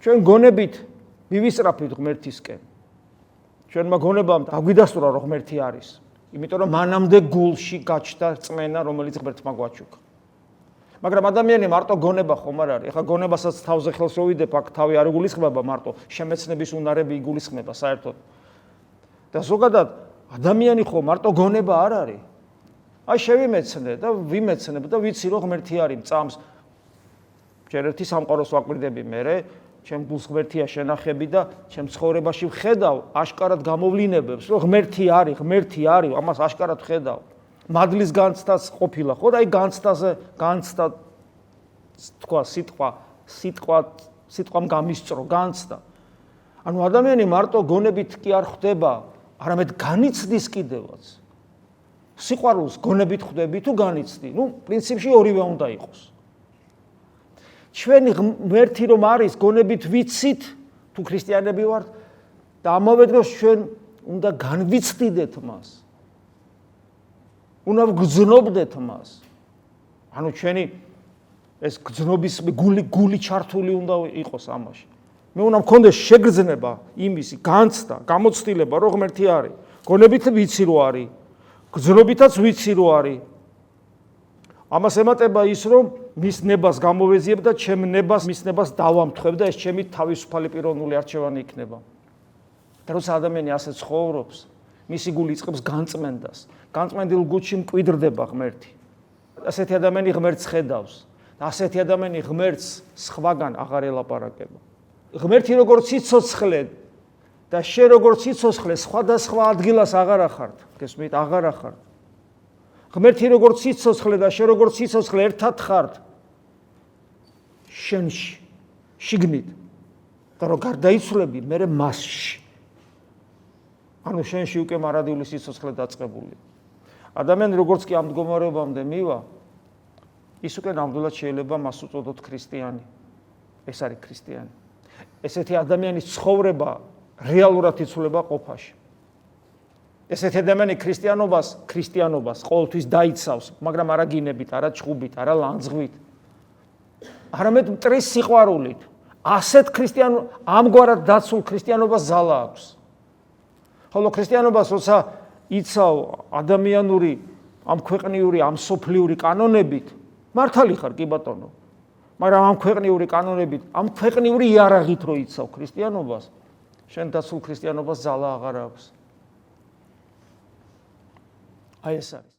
ჩვენ გონებით მივისწრაფით ღმერთისკენ. ჩვენმა გონებამ დაგვიდასტურა რომ ღმერთი არის. იმიტომ რომ მანამდე გულში გაჩნდა რწმენა, რომელიც ღმერთმა გვაჩუქა. მაგრამ ადამიანი მარტო გონება ხომ არ არის. ეხლა გონებასაც თავზე ხელს რო ვიდებ, აქ თავი არ იგულისხმება მარტო, შემეცნების უნარები იგულისხმება საერთოდ. და ზოგადად ადამიანი ხო მარტო გონება არ არის. აი შევიმეცნე და ვიმეცნებ და ვიცი რომ ღმერთი არის წამს. ჯერ ერთი სამყაროს ვაკვირდები მერე, ჩემ გულს ღმერთია შენახები და ჩემ ცხოვრებაში ვხედავ აშკარად გამოვლინებებს, რომ ღმერთი არის, ამას აშკარად ვხედავ. მადლის განცდაც ყოფილა, ხო და აი განცდა თქვა სიტყვამ გამისწრო განცდა. ანუ ადამიანი მარტო გონებით კი არ ხვდება, არამედ განიცდის კიდევაც. სიყვარულს გონებით ხვდები თუ განიცდი? პრინციპში ორივე უნდა იყოს. ჩვენი ღმერთი რომ არის, გონებით ვიცით თუ ქრისტიანები ვართ და ამავე დროს ჩვენ უნდა განვიცდიდეთ მას. უნდა გძნობდეთ მას. ანუ ჩვენი ეს გძნობის გული ჩართული უნდა იყოს ამაში. მე უნდა მქონდეს შეგრძნება იმისი, განცდა, გამოცდილება, რომ ღმერთი არის. გონებით ვიცი რომ არის. გძნობითაც ვიცი რომ არის. ამას ემატება ის რომ მის ნებას გამოვეზიებ და ჩემ ნებას მის ნებას დავამთხებ და ეს ჩემი თავისუფალი პიროვნული არჩევანი იქნება. და როცა ადამიანი ასე ცხოვრობს, მისი გული იწყებს განწმენდას. განწმენდილ გულში მკვიდრდება ღმერთი. ასეთი ადამიანი ღმერთს ხედავს და ასეთი ადამიანი ღმერთს სხვაგან აღარ ელაპარაკება. ღმერთი როგორც სიცოცხლე და შე როგორც სიცოცხლე სხვადასხვა ადგილას აღარ ახართ. გესმით, აღარ ახართ. ღმერთი როგორც სიცოცხლე და შე როგორც სიცოცხლე ერთად ხართ. შენში, შიგნით. და რომ გარდაიცვლები, მერე მასში. ანუ შენში უკვე მარადიული სიცოცხლე დაწყებული. ადამიანი როგორც კი ამ მდგომარეობამდე მივა, ის უკვე ნამდვილად შეიძლება მას უწოდოთ ქრისტიანი. ეს არის ქრისტიანი. ესეთი ადამიანის ცხოვრება რეალურად იცვლება ყოფაში. ესეთი ადამიანი ქრისტიანობას ყოველთვის დაიცავს, მაგრამ არა გინებით, არა ჩხუბით, არა ლანძღვით. არამედ მტრის სიყვარულით. ასეთ ამგვარად დაცულ ქრისტიანობას ზალა აქვს. ხოლო ქრისტიანობას როცა იცავ ადამიანური, ამ ქვეყნიური, ამ სოფლიური კანონებით, მართალი ხარ კი ბატონო. მაგრამ ამ ქვეყნიური კანონებით, ამ ქვეყნიური იარაღით რო იცავ ქრისტიანობას, შენ დაცულ ქრისტიანობას ზალა აღარ აქვს. აი ეს არის.